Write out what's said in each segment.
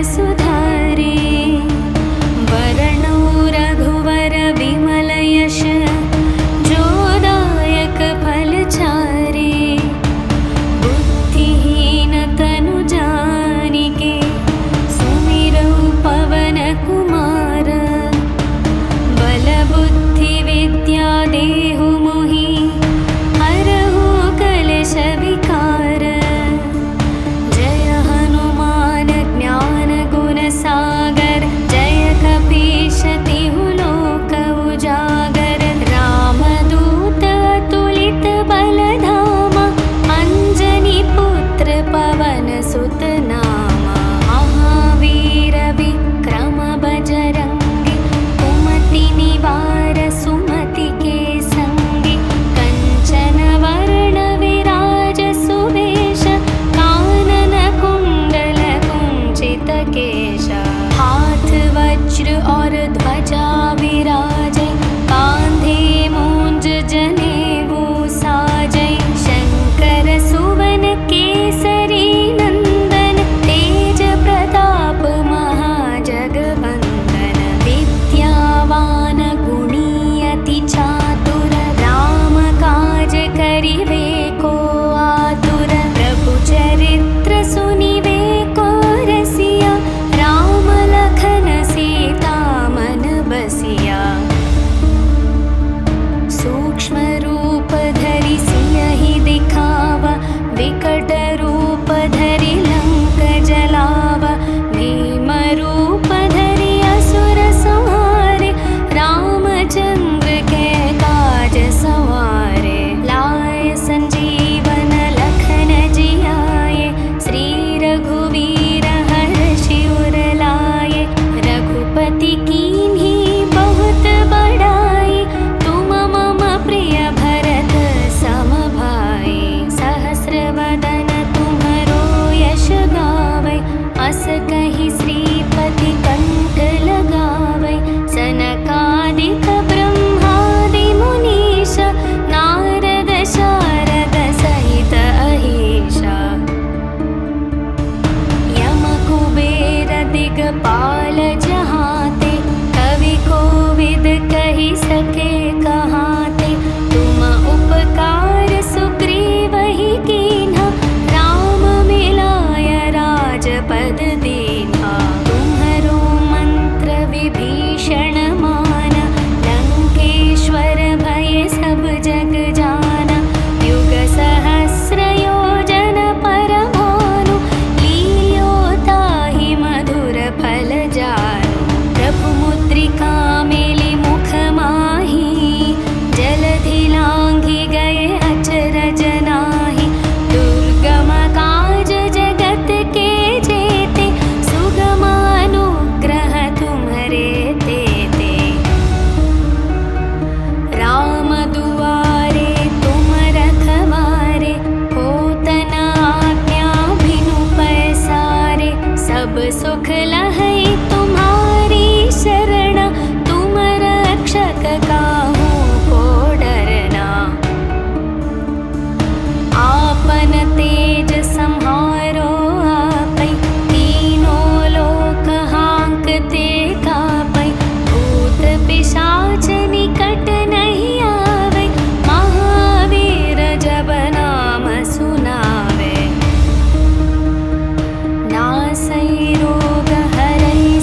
सुधारे। वरणो रघुवर विमल यश, जोदायक फलचारे। बुद्धिहीन तनु जानिके, सुमिरौ पवन कुमार। बल बुद्धि विद्या देहु मोहि, हरहु कलेश विकार। जय हनुमान ज्ञान गुण सागर, जय कपीश तिहु लोक उजागर। रामदूत अतुलित बल धामा, अंजनी पुत्र पवन सुत नामा। महावीर विक्रम बजरंगी, कुमति निवार सुमति के संगी। कंचन वर्ण विराज सुवेश, कानन कुंडल कुंचित केश। हाथ वज्र और ध्वजा विराजै, कांधे मूंज जनेऊ साजै। शंकर सुवन केसरी नंदन, तेज प्रताप महाजगवंदन। विद्यावान गुणी अति चातुर, राम काज करिवे को आतुर। प्रभु चरित्र सुनिवे को रसिया, राम लखन सीता मन बसिया। सूक्ष्म रूप धरि सियहि दिखावा, विकट रूप धरि लंक जलावा। भीम रूप धरि असुर संहारे, रामचंद्र के काज सवारे। लाए संजीवन लखन जियाए, श्री रघुवीर हर्षि उर लाए। रघुपति कीन्ही बहुत बड़ाई, तुम मम प्रिय भरत सम भाई। सहस्र वदन तुम्हरो यश गावै, अस कहि श्रीपति कंठ लगावै। सनकादिक ब्रह्मादि मुनीश, नारद शारद सहित अहीशा। यम कुबेर दिगपाल जहाते, कवि कोविद कहि सके कहाते। तुम उपकार सुग्रीवहि कीन्हा, राम मिलाय राजपद दीन्हा। तुम्हरो मंत्र विभीषण माना, लंकेश्वर भय सब जग जाना। युग सहस्र योजन पर भानु, लील्यो ताहि मधुर फल जानु। प्रभु मुद्रिका मेलि मुख माहि, जलधि लांघि गए अचरज नाही। दुर्गम काज जगत के जेते, सुगम अनुग्रह तुम्हरे तेते। राम दुआरे तुम रखवारे, होत न आज्ञा बिनु पैसारे। सब सुख लहै तुम्हारी शरण, तुम रक्षक काहू को डरना। आपन तेज सम्हारो आपै, तीनों लोक हांकते कापै। भूत पिशाच निकट नहीं आवे, महावीर जब नाम सुनावे। नासै रोग हरै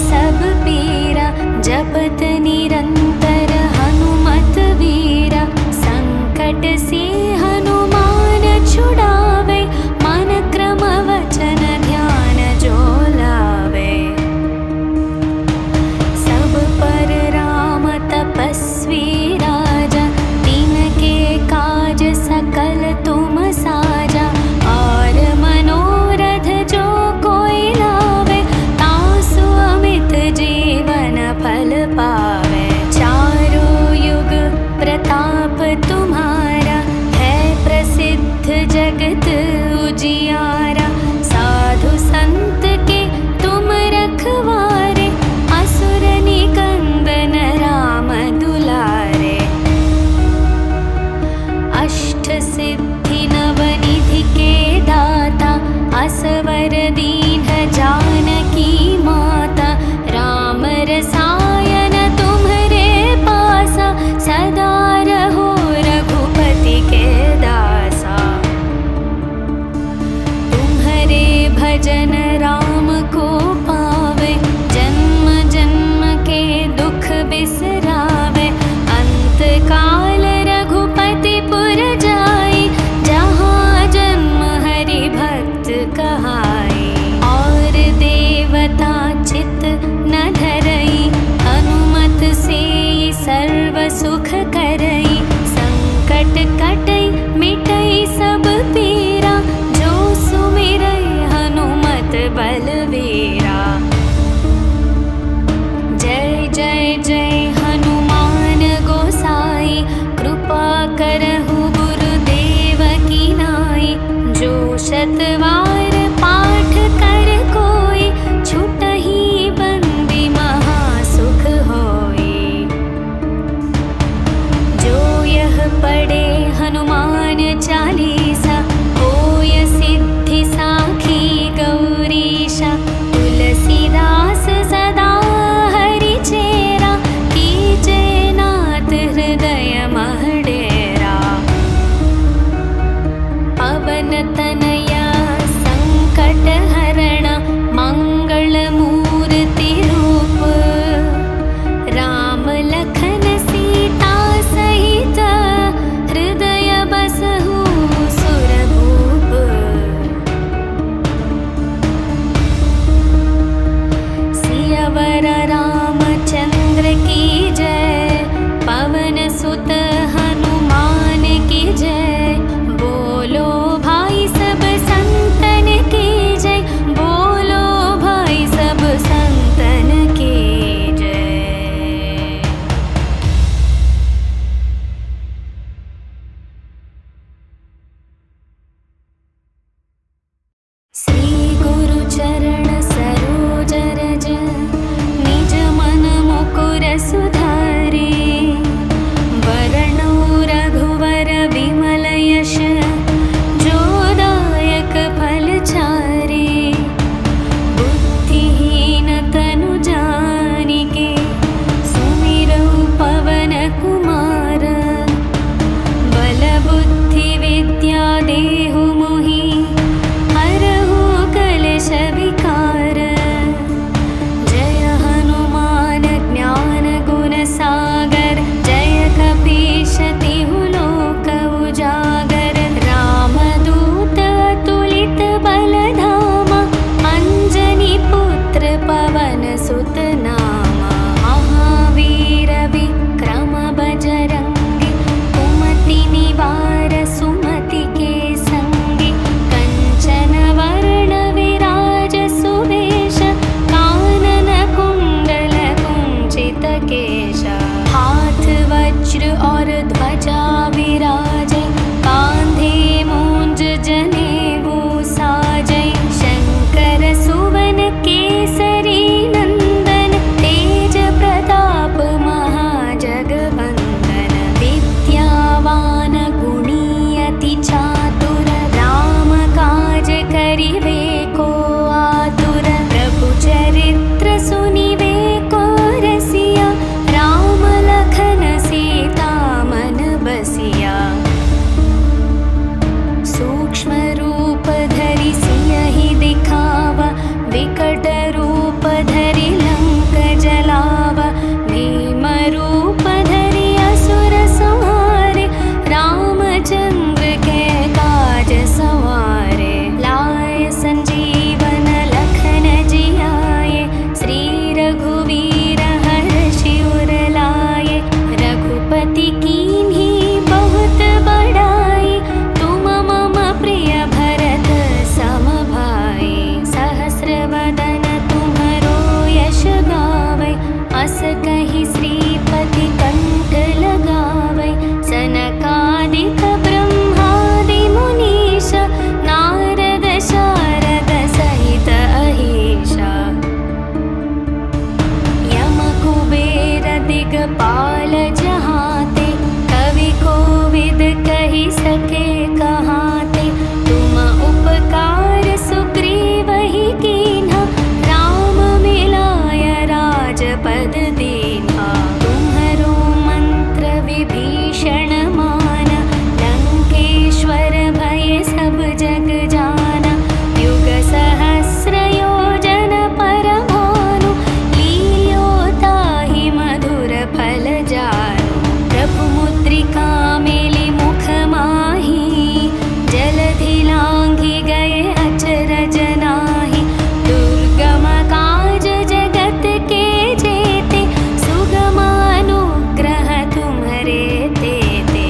गरुड रूप धरि लंक जलावा, भीम रूप धरि असुर संहारे, रामचंद्र के काज संवारे। लाए संजीवन लखन जियाए, श्री रघुवीर हर्षि उर लाए। रघुपति कीन्ही बहुत बड़ाई, तुम मम प्रिय भरत सम भाई। सहस्र वदन तुम्हरो यश गावै, अस कहि श्रीपति कंठ लगावै। सनकादिक ब्रह्मादि मुनीश, नारद शारद सहित अहीशा। यम कुबेर दिगपाल जहाते, कवि कोविद कहि सके कहाते। तुम उपकार सुग्रीवहि कीन्हा, राम मिलाय राजपद दीन्हा। तुम्हरो मंत्र विभीषण माना, लंकेश्वर भय सब जग जाना। युग सहस्र योजन पर भानु, लील्यो ताहि मधुर फल जानु। प्रभु मुद्रिका मेलि मुख माहि, जलधि लांघि गए अचरज नाहि। दुर्गम काज जगत के जेते, सुगम अनुग्रह तुम्हरे तेते।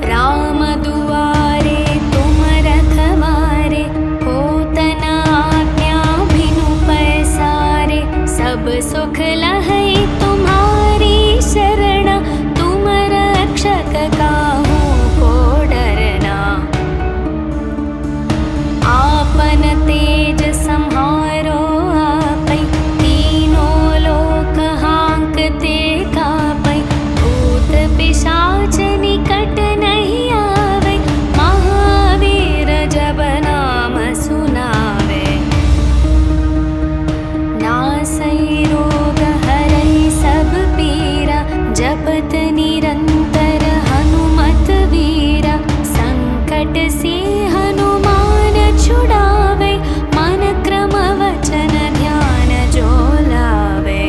राम दुआरे तुम रखवारे, होत न आज्ञा बिनु पैसारे। सब सुख लहै तुम्हारी शरणा, तुम रक्षक काहू को डरना। आपन तेज सम्हारो आपै, तीनों लोक हांकते कापै। भूत पिशाच निकट नहीं आवे, महावीर जब नाम सुनावे। नासै रोग हरै सब पीरा, जपत निरंतर हनुमत वीरा। संकट से हनुमान छुड़ावे, मन क्रम वचन ध्यान जो लावे।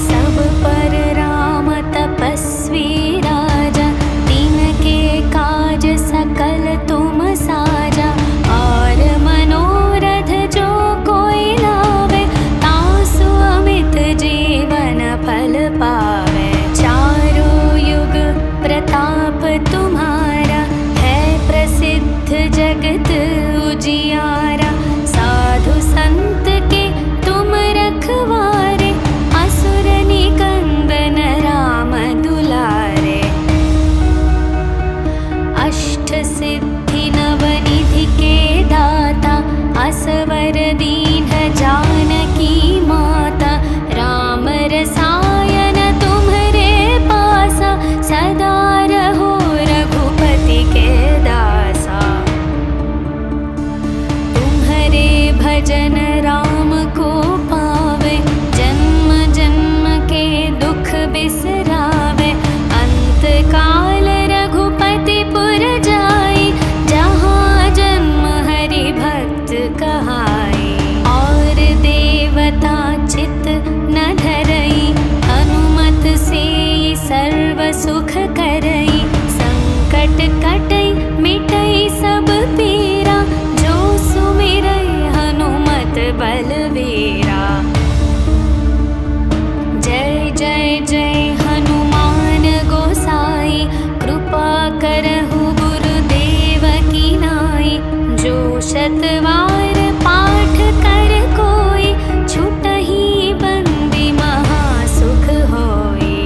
सब पर राम तपस्वी राजा, तिनके काज सकल तुम साजा। और मनोरथ जो कोई लावे, तासु अमित जीवन फल पावे। चारों युग प्रताप तुम्हारा, है प्रसिद्ध जगत उजियारा। साधु संत के तुम रखवारे, असुर निकंदन राम दुलारे। अष्ट सिद्धि नवनिधि के दाता, असवर दीन जानकी माता। राम रसायन तुम्हरे पासा, सदा रहो रघुपति के दासा। तुम्हरे भजन राम को पावे, जन्म जन्म के दुख बिसरावे। अंत काल रघुपति पुर जाई, जहाँ जन्म हरि भक्त कहाई। और देवता चित न धरई, हनुमत से सर्व सुख करई। संकट कटई मिटई सब पीरा, जो सुमिरई हनुमत बलवीरा। जय जय जय हनुमान गोसाई, कृपा करहु गुरुदेव की नाई। जो शतवार पाठ कर कोई, छुटहि बंदी महासुख होई।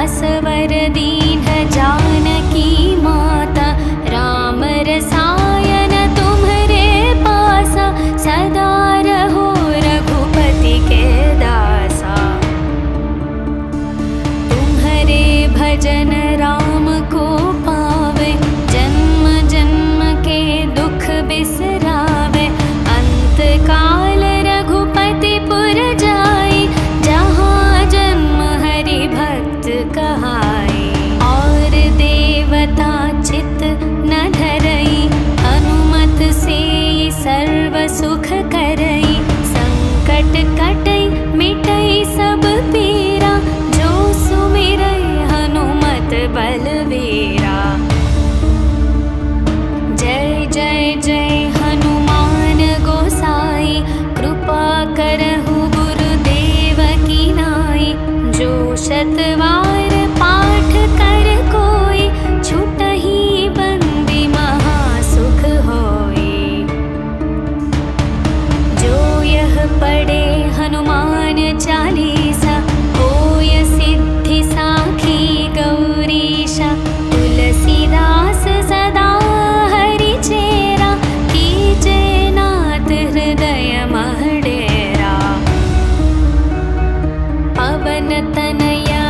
असवर दीन जानकी माता, राम रसायन तुम्हरे पासा, सदा रहो रघुपति के दासा। तुम्हरे भजन राम को पावे, जन्म जन्म के दुख बिसरावे। अंत काल रघुपति पुर जाई, जहाँ जन्म हरि भक्त कहाई। और देवता चित न धरई, हनुमत से सर्व सुख करई। संकट कटई मिटई सब पीरा, जो सुमिरई हनुमत बलवीरा। जय जय जय हनुमान गोसाई, कृपा करहु गुरुदेव की नाई। जो शतवार पाठ कर कोई, छुटहि बंदी महासुख होई। जो यह पढ़े हनुमान चालीसा, होय सिद्धि साखी गौरीशा। तुलसीदास सदा हरि चेरा, कीजे नाथ हृदय मह डेरा। पवन तनया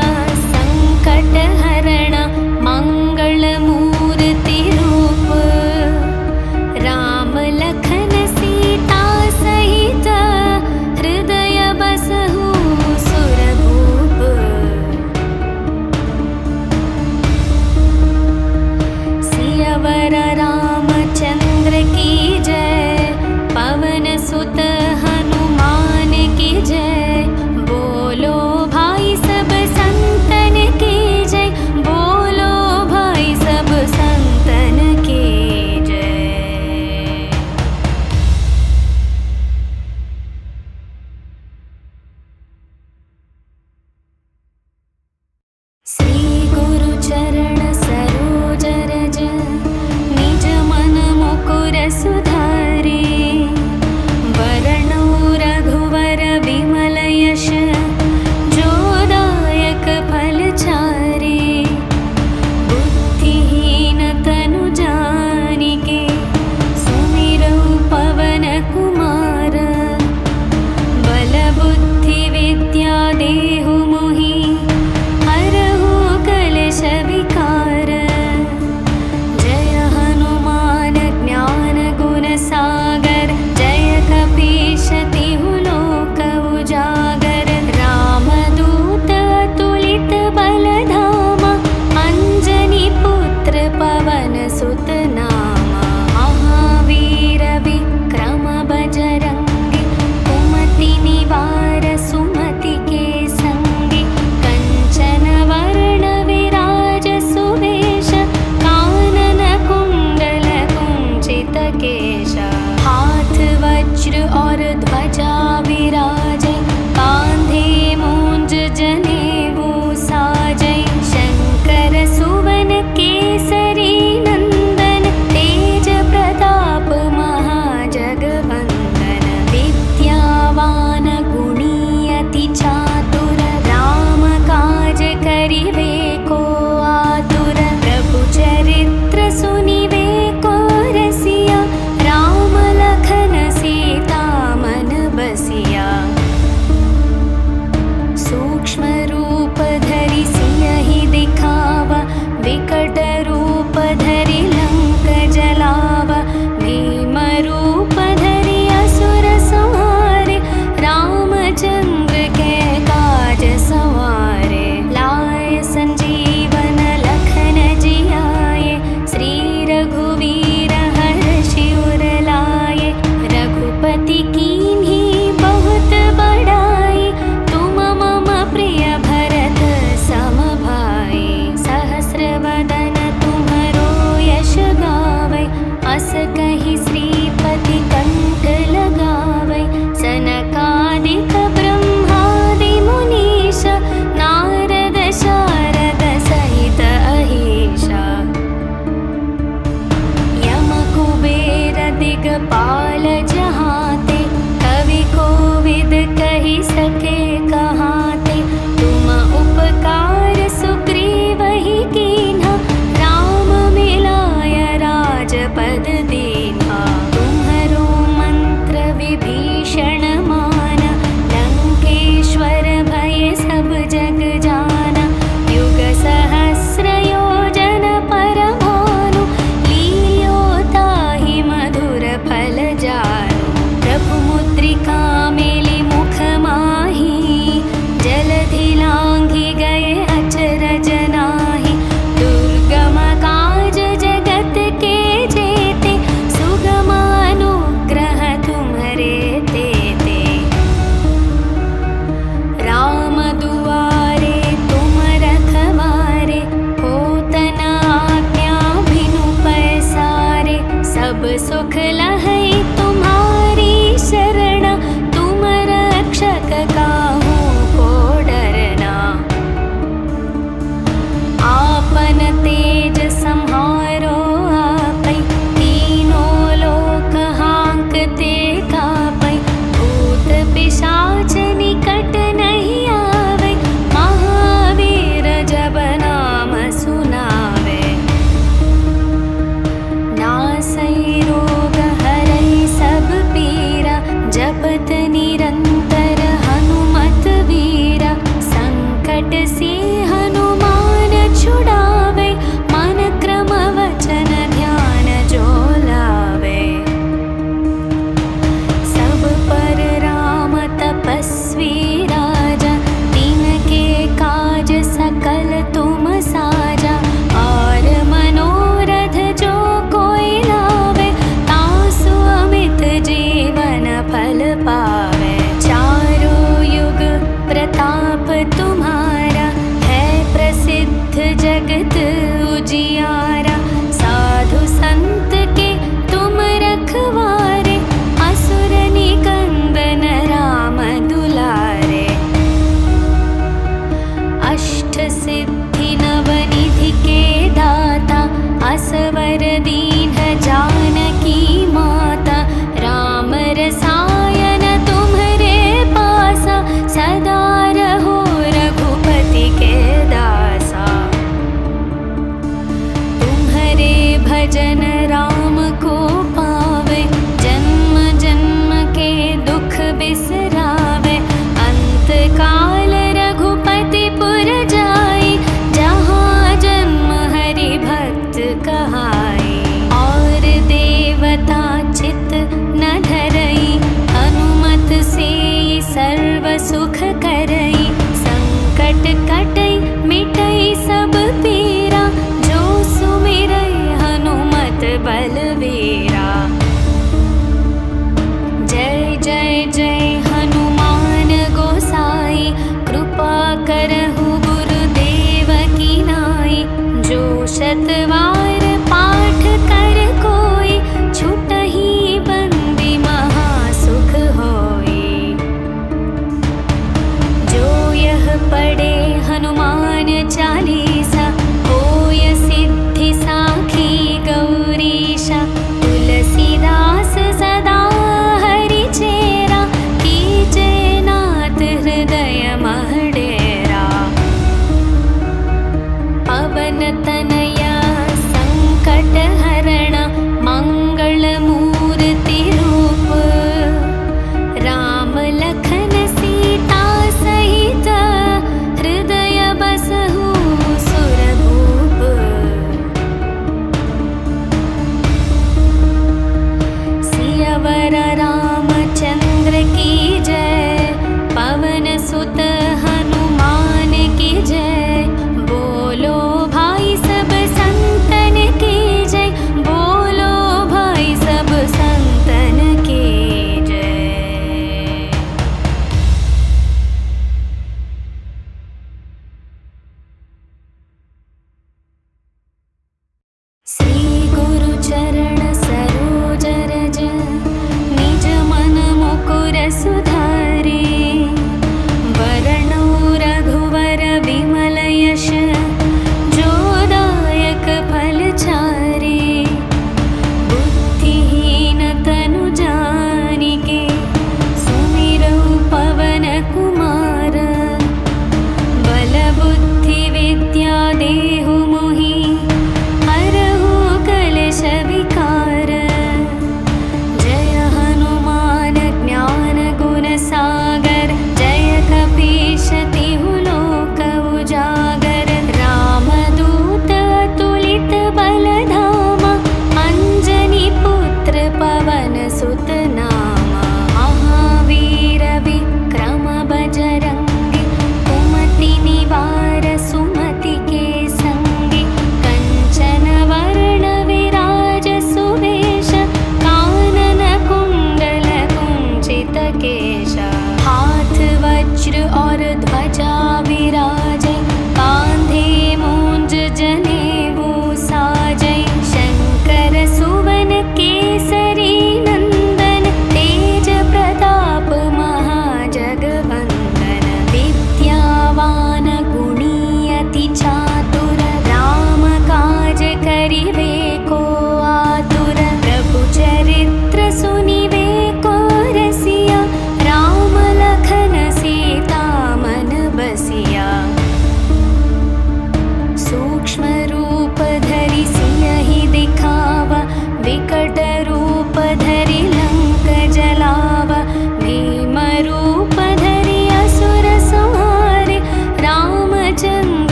प्रताप तुम्हारा, है प्रसिद्ध जगत उजियारा। साधु संत के तुम रखवारे, असुर निकंदन राम दुलारे। अष्ट सिद्धि नवनिधि के दाता, असवर दीन जानकी माता। राम रसायन तुम्हरे पासा, सदा रहो रघुपति के दासा। तुम्हरे भजन राम को पावे, जन्म जन्म के दुख बिसरावे। अंत काल रघुपति पुर जाई, जहाँ जन्म हरि भक्त कहाई। और देवता चित न धरई, हनुमत से सर्व सुख करई। संकट कटई मिटई सब पीरा, जो सुमिरई हनुमत बलवीरा। जय जय जय हनुमान गोसाई, कृपा करहु गुरुदेव की नाई। जो शतवार पाठ कर कोई, छुटहि बंदी महासुख होई। जो यह पढ़े हनुमान चालीसा,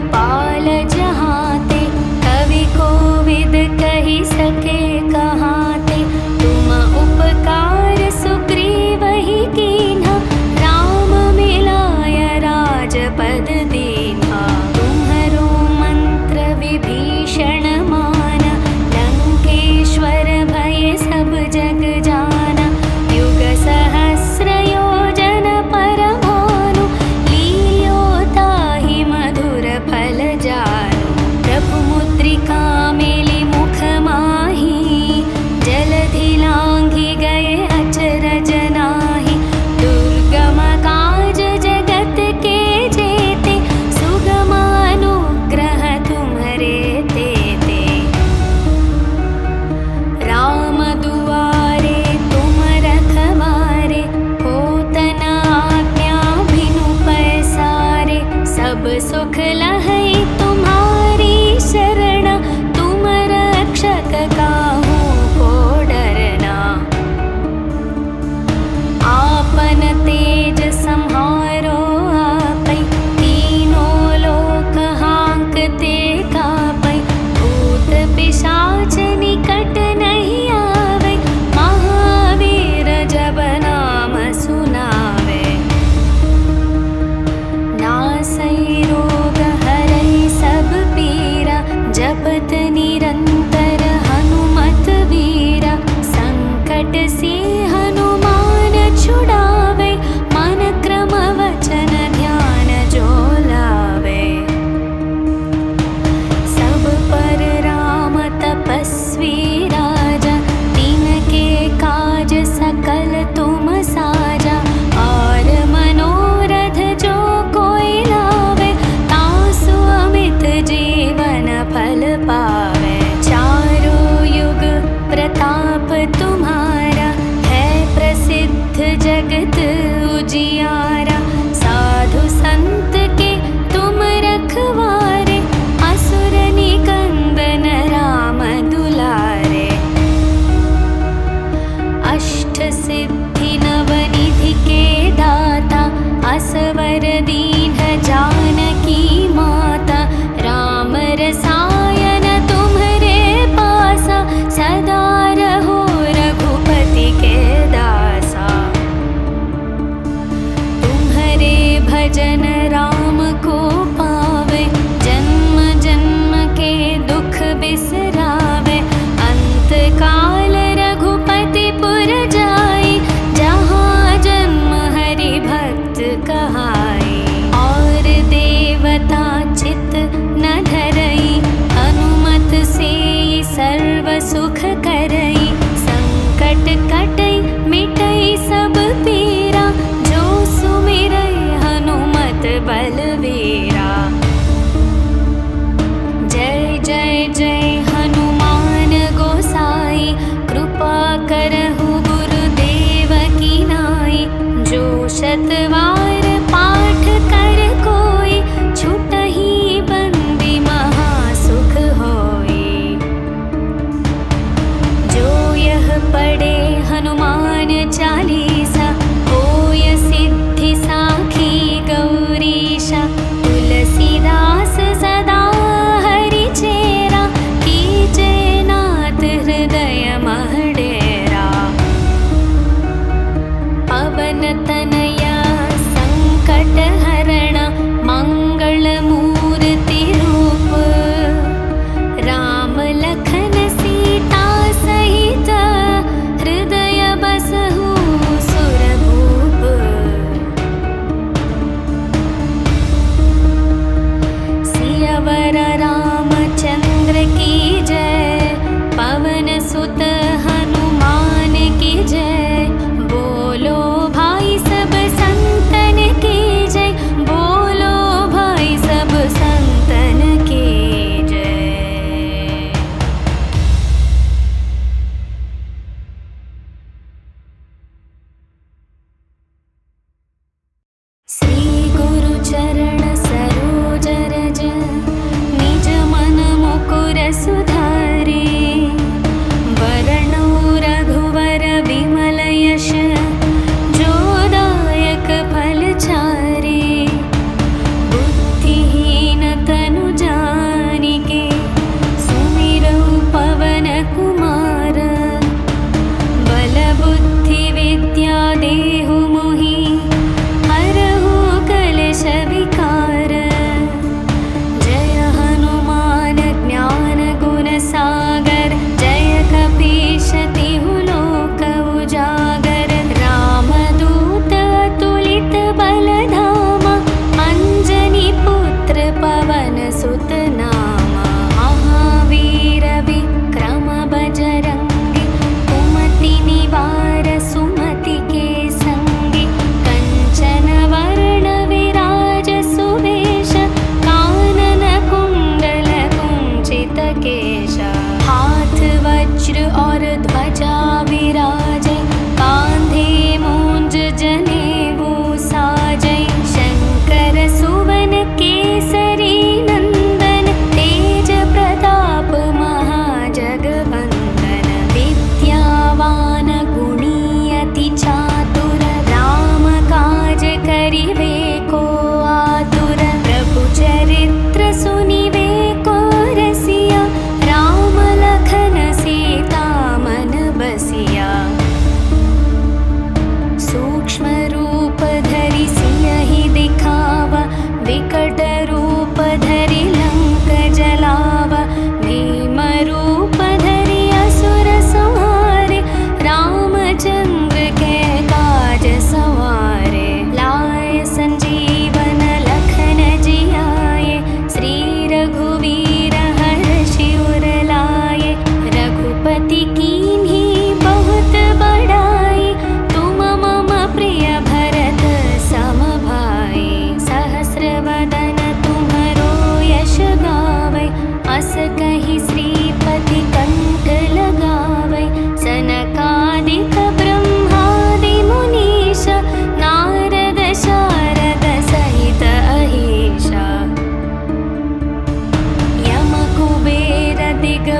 पाल जहाँते, कवि कोविद कही सके कहाते। तुम उपकार सुग्रीव ही कीन्हा, राम मिलाय राजपद दीन्हा। तुम्हरो मंत्र विभीषण माना, लंकेश्वर भय सब जग जाना। युग सहस्र योजन पर भानु, लील्यो ताहि मधुर फल जानु। प्रभु मुद्रिका मेलि मुख माहि, जलधि लांघि गए अचरज नाहि। दुर्गम काज जगत के जेते, सुगम अनुग्रह तुम्हरे तेते। राम दुआरे तुम रखवारे, होत न आज्ञा बिनु पैसारे। सब सुख लहै तुम्हारी शरण, तुम रक्षक काहू को डरना। आपन तेज सम्हारो आपै, तीनों लोक हांकते कापै। भूत पिशाच निकट नहीं आवे, महावीर जब नाम सुनावे। नासै रोग हरै सब पीरा,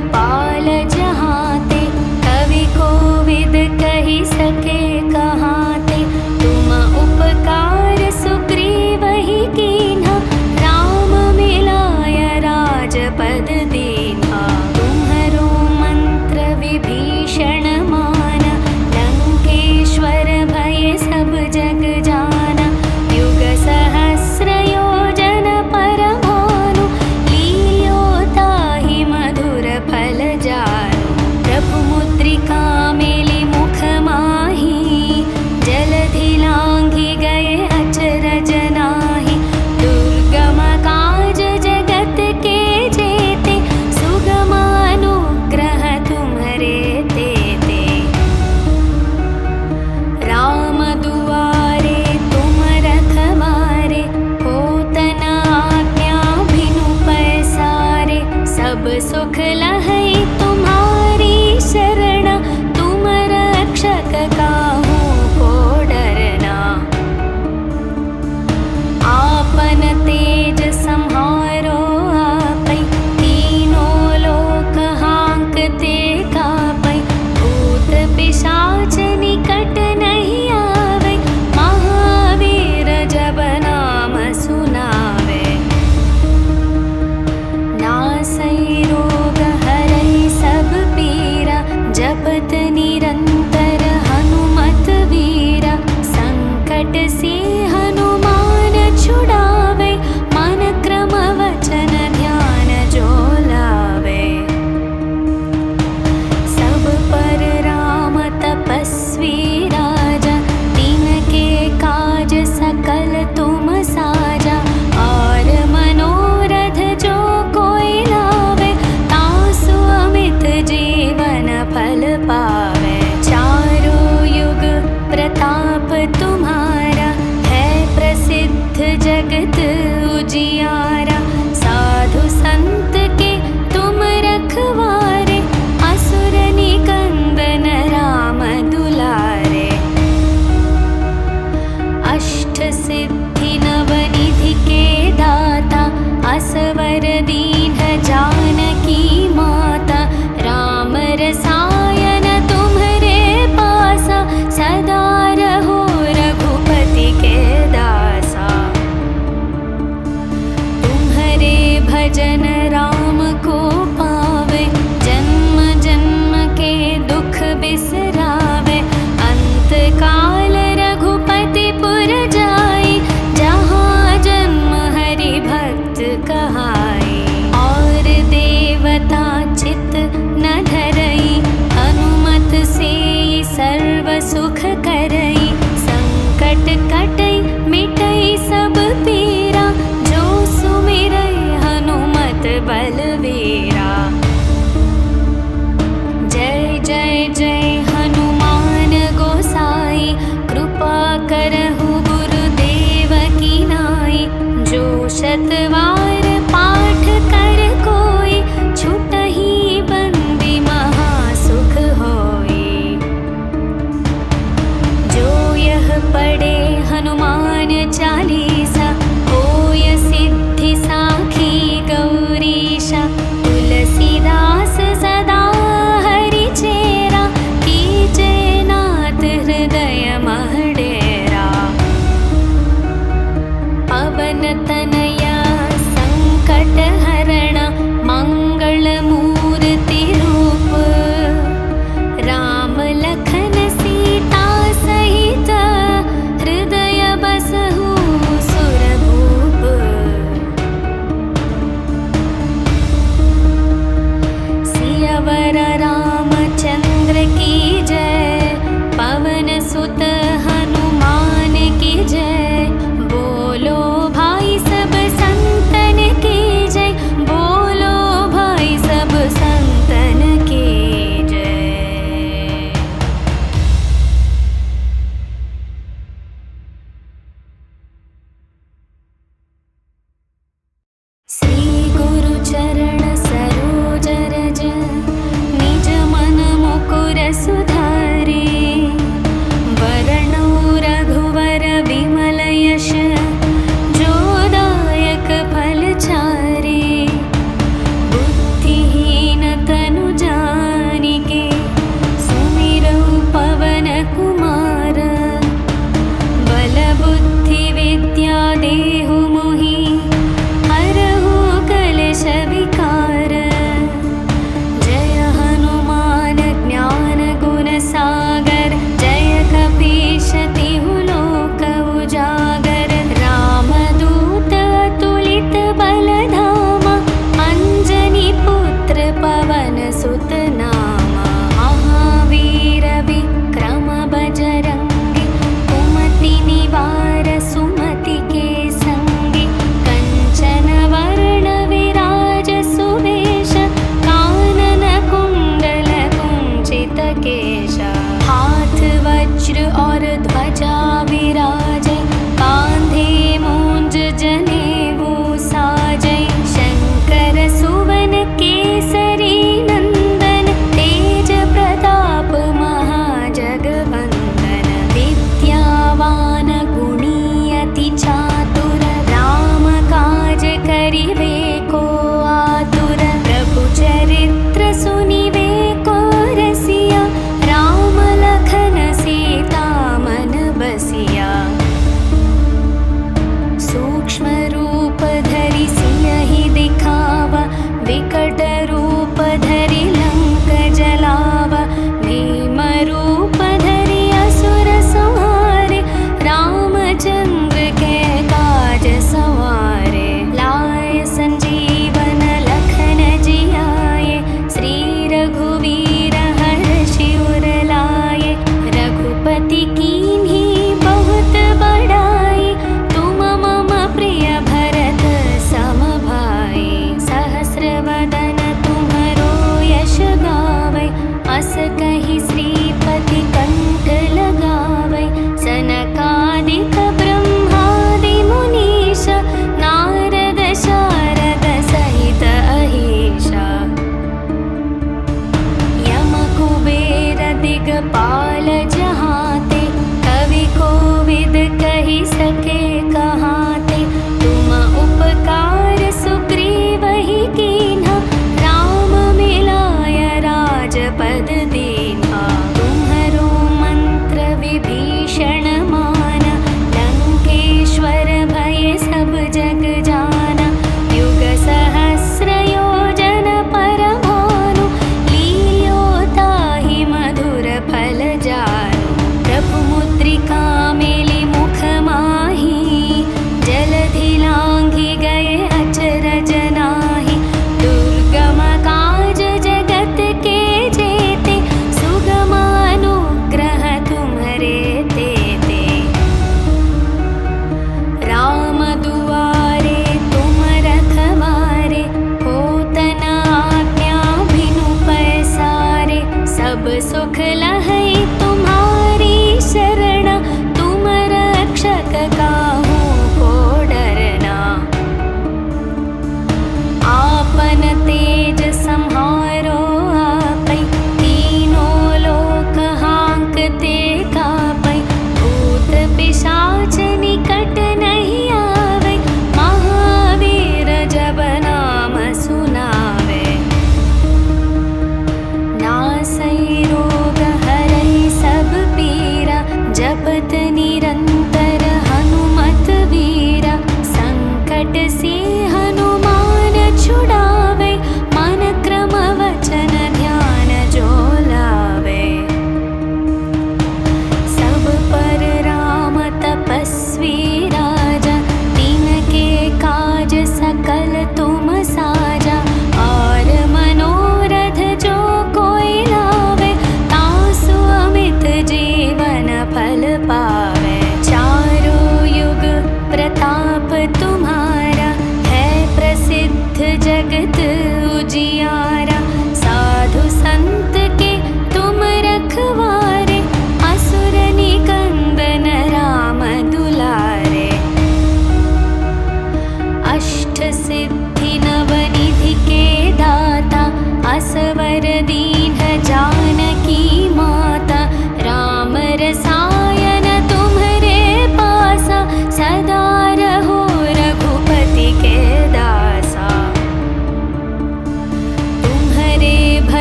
पाल जहाँते, कवि कोविद कही सके कहाते। तुम उपकार सुग्रीव ही कीन्हा, राम मिलाय राजपद दीन्हा। तुम्हरो मंत्र विभीषण माना, लंकेश्वर भय सब जग जाना। युग सहस्र योजन पर भानु, लील्यो ताहि मधुर फल जानु। प्रभु मुद्रिका मेलि मुख माहि, जलधि लांघि गए अचरज नाहि। दुर्गम काज जगत के जेते, सुगम अनुग्रह तुम्हरे तेते। राम दुआरे तुम रखवारे, होत न आज्ञा बिनु पैसारे। सब सुख लहै तुम्हारी शरण, तुम रक्षक काहू को डरना। आपन तेज सम्हारो आपै, तीनों लोक हांकते कापै। भूत पिशाच निकट नहीं आवे, महावीर जब नाम सुनावे। नासै रोग हरै सब पीरा, जपत निरंतर हनुमत वीरा। संकट से हनुमान छुड़ावे, मन क्रम वचन ध्यान जो लावे। सब पर राम तपस्वी राजा, तिनके काज सकल तुम साजा। और मनोरथ जो कोई लावे, तासु अमित जीवन फल पावे। चारों युग प्रताप तुम्हारा, है प्रसिद्ध जगत उजियारा। साधु संत के तुम रखवारे, असुर निकंदन राम दुलारे। अष्ट सिद्धि नवनिधि के दाता, असवर दीन जानकी माता। राम रसायन तुम्हरे पासा, सदा रहो रघुपति के दासा। तुम्हरे भजन राम को पावे, जन्म जन्म के दुख बिसरावे। अंत काल रघुपति पुर जाई, जहाँ जन्म हरि भक्त कहाई। और देवता चित न धरई, हनुमत से सर्व सुख करई। संकट कटई मिटई सब पीरा, जो सुमिरई हनुमत बलवीरा। जय जय जय हनुमान गोसाई, कृपा करहु गुरुदेव की नाई। जो शतवार पाठ कर कोई, छुटहि बंदी महासुख होई। जो यह पढ़े हनुमान चालीसा,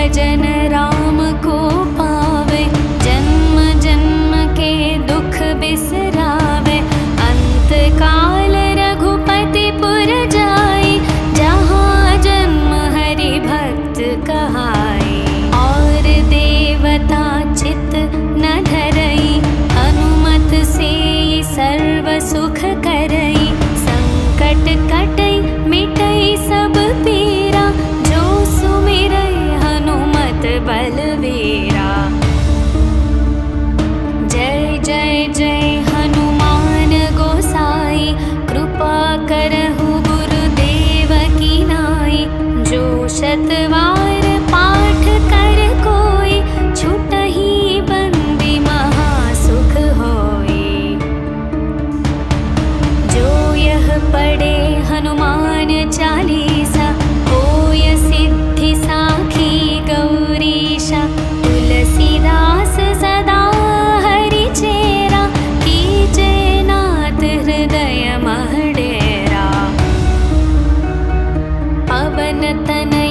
भजन राम को पावे, जन्म जन्म के दुख बिसरावे। अंत काल रघुपति पुर जाई, जहाँ जन्म हरि भक्त कहाई। और देवता चित न धरई, हनुमत से सर्व सुख करई। संकट कटई मिटई सब पीरा, जो सुमिरई हनुमत बलवीरा। जय जय जय हनुमान गोसाई, कृपा करहु गुरुदेव की नाई। जो शतवार पाठ कर कोई, छुटहि बंदी महासुख होई। जो यह पढ़े हनुमान चालीसा, होय सिद्धि साखी गौरीशा। तुलसीदास सदा हरि चेरा, कीजे नाथ हृदय मह डेरा। पवन तनय